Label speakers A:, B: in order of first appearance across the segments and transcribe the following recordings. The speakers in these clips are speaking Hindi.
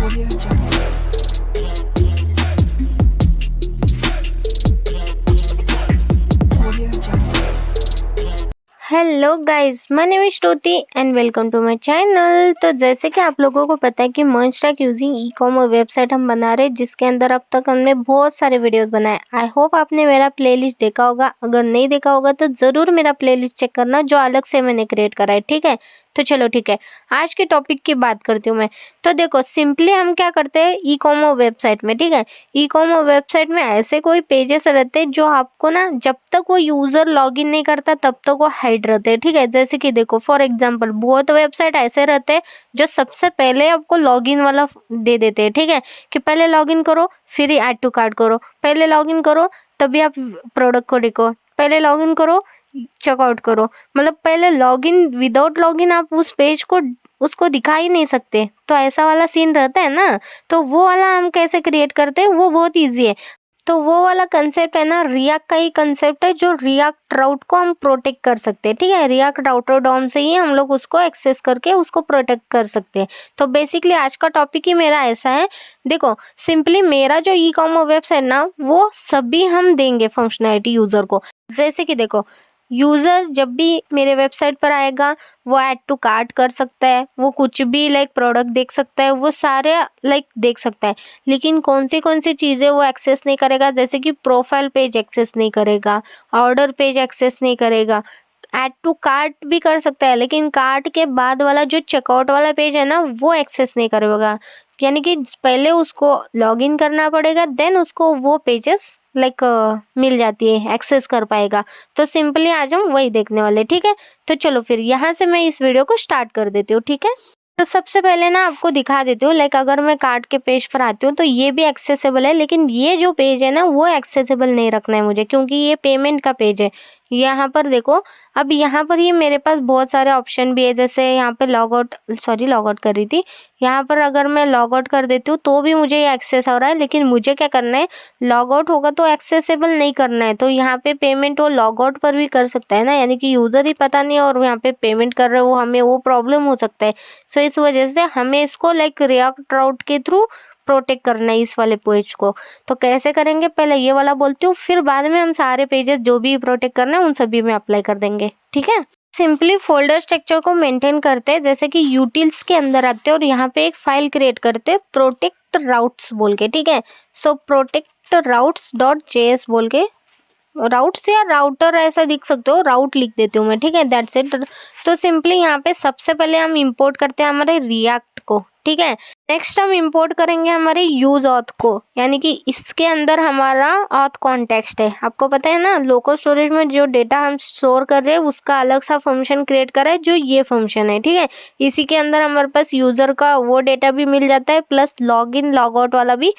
A: Audio Jungle. Audio Jungle.
B: Hello guys, my name is Shruti and welcome to my channel. तो जैसे कि आप लोगों को पता है कि merge using e commerce website हम बना रहे हैं, जिसके अंदर अब तक हमने बहुत सारे वीडियोस बनाए। आई होप आपने मेरा प्लेलिस्ट देखा होगा। अगर नहीं देखा होगा तो ज़रूर मेरा प्लेलिस्ट चेक करना, जो अलग से मैंने क्रिएट करा है। ठीक है, तो चलो ठीक है, आज के टॉपिक की बात करती हूँ मैं। तो देखो, सिंपली हम क्या करते हैं ई कॉमर्स वेबसाइट में। ठीक है, ई कॉमर्स वेबसाइट में ऐसे कोई पेजेस रहते हैं जो आपको ना, जब तक वो यूज़र लॉगिन नहीं करता तब तक वो हाइड रहते हैं। ठीक है, जैसे कि देखो फॉर एग्जांपल बहुत वेबसाइट ऐसे रहते हैं जो सबसे पहले आपको लॉगिन वाला दे देते हैं। ठीक है, कि पहले लॉगिन करो फिर ही ऐड टू कार्ट करो, पहले लॉगिन करो तभी आप प्रोडक्ट को देखो, पहले लॉगिन करो चेकआउट करो। मतलब पहले लॉगिन, विदाउट लॉगिन आप उस पेज को उसको दिखा ही नहीं सकते। तो ऐसा वाला सीन रहता है ना, तो वो वाला हम कैसे क्रिएट करते हैं, वो बहुत ईजी है। तो वो वाला कंसेप्ट है ना, रिएक्ट का ही कंसेप्ट है, जो रिएक्ट राउट को हम प्रोटेक्ट कर सकते हैं। ठीक है, रिएक्ट राउटर डॉम से ही हम लोग उसको एक्सेस करके उसको प्रोटेक्ट कर सकते हैं। तो बेसिकली आज का टॉपिक ही मेरा ऐसा है। देखो सिंपली मेरा जो ई कॉमर्स वेबसाइट ना, वो सभी हम देंगे फंक्शनैलिटी यूजर को। जैसे कि देखो, यूज़र जब भी मेरे वेबसाइट पर आएगा वो ऐड टू कार्ट कर सकता है, वो कुछ भी लाइक प्रोडक्ट देख सकता है, वो सारे लाइक देख सकता है। लेकिन कौन सी चीज़ें वो एक्सेस नहीं करेगा, जैसे कि प्रोफाइल पेज एक्सेस नहीं करेगा, ऑर्डर पेज एक्सेस नहीं करेगा। ऐड टू कार्ट भी कर सकता है, लेकिन कार्ट के बाद वाला जो चेकआउट वाला पेज है ना, वो एक्सेस नहीं करेगा। यानी कि पहले उसको लॉगिन करना पड़ेगा, देन उसको वो पेजेस लाइक मिल जाती है, एक्सेस कर पाएगा। तो सिंपली आज हम वही देखने वाले। ठीक है, तो चलो फिर यहाँ से मैं इस वीडियो को स्टार्ट कर देती हूँ। ठीक है, तो सबसे पहले ना आपको दिखा देती हूँ, लाइक अगर मैं कार्ट के पेज पर आती हूँ तो ये भी एक्सेसिबल है, लेकिन ये जो पेज है ना वो एक्सेसिबल नहीं रखना है मुझे, क्योंकि ये पेमेंट का पेज है। यहाँ पर देखो, अब यहाँ पर ये मेरे पास बहुत सारे ऑप्शन भी है, जैसे यहाँ पे लॉग आउट कर रही थी। यहाँ पर अगर मैं लॉग आउट कर देती हूँ तो भी मुझे ये एक्सेस हो रहा है, लेकिन मुझे क्या करना है, लॉग आउट होगा तो एक्सेसिबल नहीं करना है। तो यहाँ पे पेमेंट वो लॉग आउट पर भी कर सकता है ना, यानी कि यूज़र ही पता नहीं और यहाँ पे पेमेंट कर रहे हो, हमें वो प्रॉब्लम हो सकता है। सो इस वजह से हमें इसको लाइक रिएक्ट राउट के थ्रू प्रोटेक्ट करना है इस वाले पेज को। तो कैसे करेंगे, पहले ये वाला बोलती हूँ, फिर बाद में हम सारे पेजेस जो भी प्रोटेक्ट करना है उन सभी में अप्लाई कर देंगे। ठीक है, सिंपली फोल्डर स्ट्रक्चर को मेंटेन करते हैं, जैसे कि यूटिल्स के अंदर आते हैं और यहाँ पे एक फाइल क्रिएट करते हैं प्रोटेक्ट राउट्स बोल के। ठीक है, सो प्रोटेक्ट राउट्स डॉट जेएस बोल के, राउट्स या राउटर ऐसा दिख सकते हो, राउट लिख देती हूँ मैं। ठीक है, दैट्स इट। तो सिंपली यहाँ पे सबसे पहले हम इंपोर्ट करते हैं हमारे रिएक्ट को। ठीक है, नेक्स्ट हम इंपोर्ट करेंगे हमारे यूज ऑथ को, यानी कि इसके अंदर हमारा ऑथ कॉन्टेक्स्ट है। आपको पता है ना, लोकल स्टोरेज में जो डेटा हम स्टोर कर रहे हैं उसका अलग सा फंक्शन क्रिएट करा है, जो ये फंक्शन है। ठीक है, इसी के अंदर हमारे पास यूजर का वो डेटा भी मिल जाता है, plus log in log out वाला भी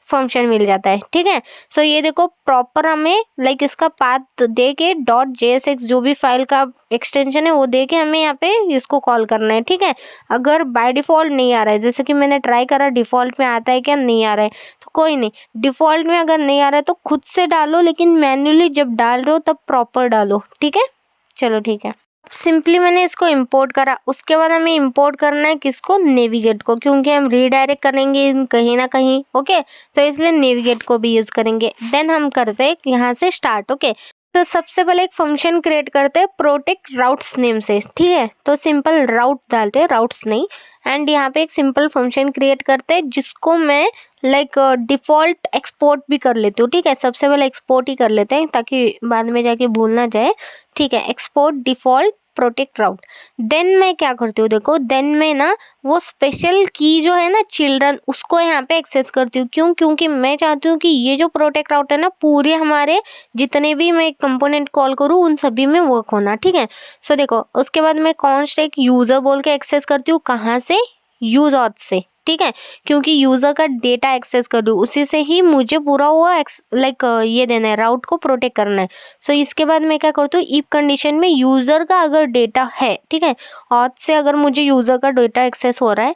B: फंक्शन मिल जाता है। ठीक है, सो ये देखो प्रॉपर हमें लाइक इसका पाथ दे के .jsx जो भी फाइल का एक्सटेंशन है वो दे के हमें यहाँ पे इसको कॉल करना है। ठीक है, अगर बाय डिफ़ॉल्ट नहीं आ रहा है, जैसे कि मैंने ट्राई करा डिफ़ॉल्ट में आता है क्या, नहीं आ रहा है, तो कोई नहीं। डिफ़ॉल्ट में अगर नहीं आ रहा है तो खुद से डालो, लेकिन मैन्युअली जब डाल रहे हो तब प्रॉपर डालो। ठीक है, चलो ठीक है। सिंपली मैंने इसको इंपोर्ट करा, उसके बाद हमें इंपोर्ट करना है किसको, नेविगेट को, क्योंकि हम रीडायरेक्ट करेंगे कहीं ना कहीं। ओके, तो इसलिए नेविगेट को भी यूज़ करेंगे। देन हम करते हैं यहाँ से स्टार्ट। ओके, तो सबसे पहले एक फंक्शन क्रिएट करते हैं प्रोटेक्ट राउट्स नेम से। ठीक है, तो सिंपल राउट डालते हैं, राउट्स नहीं। एंड यहाँ पे एक सिंपल फंक्शन क्रिएट करते हैं जिसको मैं लाइक डिफ़ॉल्ट एक्सपोर्ट भी कर लेती हूँ। ठीक है, सबसे पहले एक्सपोर्ट ही कर लेते हैं ताकि बाद में जाके भूल ना जाए। ठीक है, एक्सपोर्ट डिफ़ॉल्ट प्रोटेक्ट राउट। देन मैं क्या करती हूँ, देखो देन मैं ना वो स्पेशल की जो है ना चिल्ड्रन, उसको यहाँ पे एक्सेस करती हूँ। क्यों, क्योंकि मैं चाहती हूँ कि ये जो प्रोटेक्ट राउट है ना, पूरे हमारे जितने भी मैं कंपोनेंट कॉल करूँ उन सभी में वर्क होना। ठीक है, सो देखो उसके बाद मैं कॉन्स्ट एक यूज़र बोल के एक्सेस करती हूँ, कहाँ से, यूज ऑथ से। ठीक है, क्योंकि यूज़र का डेटा एक्सेस कर दूँ, उसी से ही मुझे पूरा हुआ लाइक ये देना है, राउट को प्रोटेक्ट करना है। सो इसके बाद मैं क्या करती हूँ, इफ कंडीशन में यूज़र का अगर डेटा है, ठीक है, ऑथ से अगर मुझे यूज़र का डेटा एक्सेस हो रहा है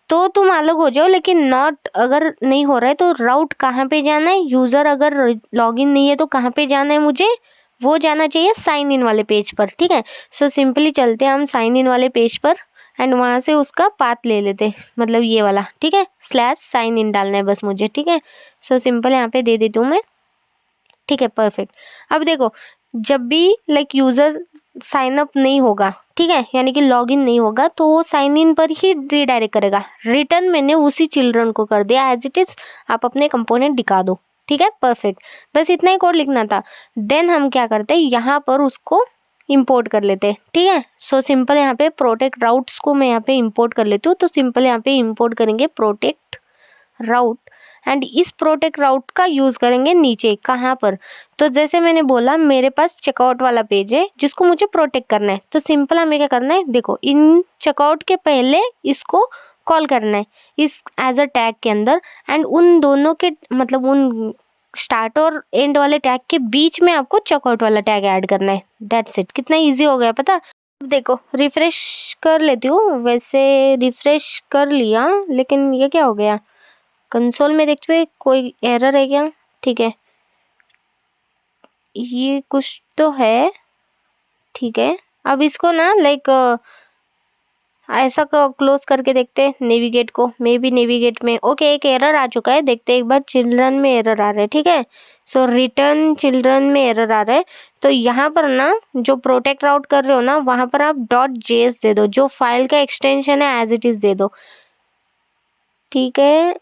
B: तो तुम अलग हो जाओ, लेकिन नॉट अगर नहीं हो रहा है तो राउट कहाँ पे जाना है, यूज़र अगर लॉगिन नहीं है तो कहाँ पे जाना है मुझे, वो जाना चाहिए साइन इन वाले पेज पर। ठीक है, सो सिंपली चलते हैं हम साइन इन वाले पेज पर। एंड वहाँ से उसका पाथ ले लेते, मतलब ये वाला, ठीक है, स्लैश साइन इन डालना है बस मुझे, ठीक है। सो सिंपल यहाँ पे दे देती हूँ मैं, ठीक है, परफेक्ट। अब देखो, जब भी लाइक यूज़र साइन अप नहीं होगा, ठीक है, यानी कि लॉगिन नहीं होगा, तो वो साइन इन पर ही रीडायरेक्ट करेगा। रिटर्न मैंने उसी चिल्ड्रन को कर दिया एज इट इज़, आप अपने कंपोनेंट दिखा दो, ठीक है, परफेक्ट। बस इतना ही कोड लिखना था। देन हम क्या करते हैं, यहाँ पर उसको इंपोर्ट कर लेते हैं, ठीक है। सो सिंपल यहाँ पे प्रोटेक्ट राउट्स को मैं यहाँ पे इंपोर्ट कर लेती हूँ। तो सिंपल यहाँ पे इंपोर्ट करेंगे प्रोटेक्ट राउट, एंड इस प्रोटेक्ट राउट का यूज़ करेंगे नीचे, कहाँ पर, तो जैसे मैंने बोला मेरे पास चेकआउट वाला पेज है जिसको मुझे प्रोटेक्ट करना है। तो सिंपल हमें क्या करना है, देखो इन चेकआउट के पहले इसको कॉल करना है इस एज अ टैग के अंदर, एंड उन दोनों के मतलब उन स्टार्ट और एंड वाले टैग के बीच में आपको चेकआउट वाला टैग ऐड करना है। दैट्स इट, कितना इजी हो गया पता। अब देखो रिफ्रेश कर लेती हूँ, वैसे रिफ्रेश कर लिया, लेकिन ये क्या हो गया, कंसोल में देखते हुए कोई एरर है क्या, ठीक है, ये कुछ तो है, ठीक है। अब इसको ना लाइक ऐसा क्लोज करके देखते हैं नेविगेट को, मे बी नेविगेट में, ओके एक एरर आ चुका है, देखते हैं एक बार, चिल्ड्रन में एरर आ रहा है, ठीक है। सो रिटर्न चिल्ड्रन में एरर आ रहा है। तो यहाँ पर ना जो प्रोटेक्ट राउट कर रहे हो ना, वहाँ पर आप .js दे दो, जो फाइल का एक्सटेंशन है एज इट इज़ दे दो, ठीक है।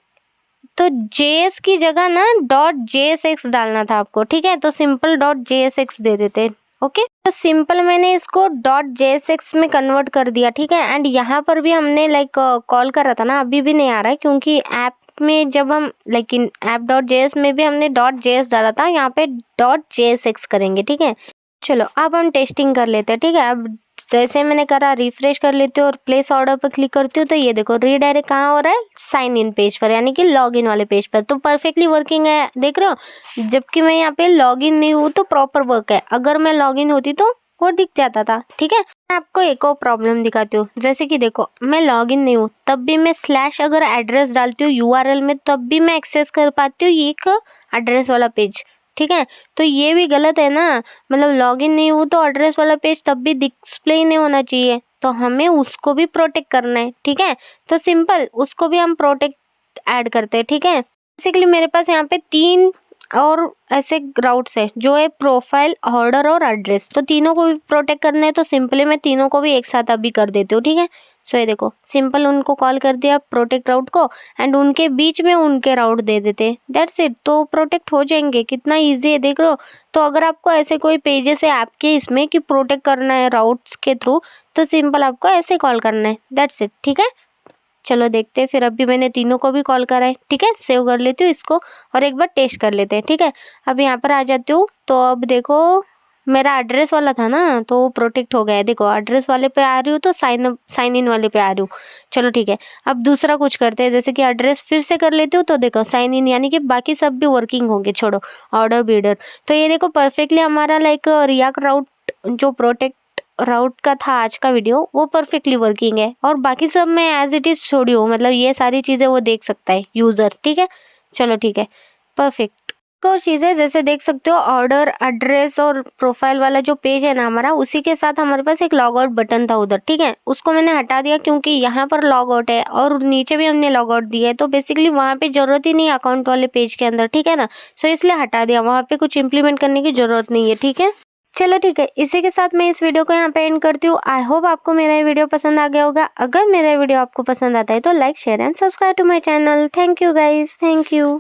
B: तो JS की जगह ना .jsx डालना था आपको, ठीक है। तो सिंपल .jsx दे देते, ओके। तो सिंपल मैंने इसको .jsx में कन्वर्ट कर दिया, ठीक है। एंड यहाँ पर भी हमने लाइक कॉल करा था ना, अभी भी नहीं आ रहा है क्योंकि ऐप में जब हम लाइक इन app.js में भी हमने .js डाला था, यहाँ पे .jsx करेंगे, ठीक है। चलो अब हम टेस्टिंग कर लेते हैं, ठीक है। अब जैसे मैंने करा, रिफ्रेश कर लेती हूँ और प्लेस ऑर्डर पर क्लिक करती हूँ, तो ये देखो रीडायरेक्ट कहाँ हो रहा है, साइन इन पेज पर, यानी कि लॉगिन वाले पेज पर। तो परफेक्टली वर्किंग है, देख रहे हो। जबकि मैं यहाँ पे लॉगिन नहीं हूँ तो प्रॉपर वर्क है, अगर मैं लॉगिन होती तो वो दिख जाता था, ठीक है। मैं आपको एक और प्रॉब्लम दिखाती हूँ, जैसे कि देखो मैं लॉगिन नहीं हूँ तब भी मैं स्लैश अगर एड्रेस डालती हूँ URL में, तब भी मैं एक्सेस कर पाती हूँ ये एक एड्रेस वाला पेज, ठीक है। तो ये भी गलत है ना, मतलब लॉगिन नहीं हुआ तो एड्रेस वाला पेज तब भी डिस्प्ले ही नहीं होना चाहिए, तो हमें उसको भी प्रोटेक्ट करना है, ठीक है। तो सिंपल उसको भी हम प्रोटेक्ट ऐड करते हैं, ठीक है। बेसिकली मेरे पास यहाँ पे 3 और ऐसे राउट्स है जो है प्रोफाइल, ऑर्डर और एड्रेस, तो तीनों को भी प्रोटेक्ट करना है। तो सिंपली मैं तीनों को भी एक साथ अभी कर देती हूँ, ठीक है। सो ये देखो सिंपल उनको कॉल कर दिया प्रोटेक्ट राउट को, एंड उनके बीच में उनके राउट दे देते, दैट्स इट, तो प्रोटेक्ट हो जाएंगे। कितना इजी है देख रहे हो। तो अगर आपको ऐसे कोई पेजेस है आपके इसमें कि प्रोटेक्ट करना है राउट्स के थ्रू, तो सिंपल आपको ऐसे कॉल करना है, दैट्स इट, ठीक है। चलो देखते हैं, फिर अभी मैंने तीनों को भी कॉल करा है, ठीक है। सेव कर लेती हूँ इसको और एक बार टेस्ट कर लेते हैं, ठीक है। अब यहाँ पर आ जाती हूँ, तो अब देखो मेरा एड्रेस वाला था ना, तो वो प्रोटेक्ट हो गया है। देखो एड्रेस वाले पे आ रही हूँ तो साइन इन वाले पे आ रही हूँ। चलो ठीक है, अब दूसरा कुछ करते हैं, जैसे कि एड्रेस फिर से कर लेती हूँ, तो देखो साइन इन, यानी कि बाकी सब भी वर्किंग होंगे। छोड़ो ऑर्डर बीडर, तो ये देखो परफेक्टली हमारा लाइक रिएक्ट राउट जो प्रोटेक्ट राउट का था आज का वीडियो, वो परफेक्टली वर्किंग है, और बाकी सब मैं एज इट इज़ छोड़ी हूँ, मतलब ये सारी चीज़ें वो देख सकता है यूज़र, ठीक है। चलो ठीक है, परफेक्ट। और चीज़ें जैसे देख सकते हो, ऑर्डर, एड्रेस और प्रोफाइल वाला जो पेज है ना हमारा, उसी के साथ हमारे पास एक लॉग आउट बटन था उधर, ठीक है। उसको मैंने हटा दिया क्योंकि यहाँ पर लॉग आउट है और नीचे भी हमने लॉग आउट दिया है, तो बेसिकली वहाँ पे ज़रूरत ही नहीं अकाउंट वाले पेज के अंदर, ठीक है ना। सो इसलिए हटा दिया, वहाँ पे कुछ इंप्लीमेंट करने की ज़रूरत नहीं है, ठीक है। चलो ठीक है, इसी के साथ मैं इस वीडियो को यहाँ पे एंड करती हूँ। आई होप आपको मेरा ये वीडियो पसंद आ गया होगा। अगर मेरा वीडियो आपको पसंद आता है तो like, share and subscribe to my channel. Thank you guys, thank you.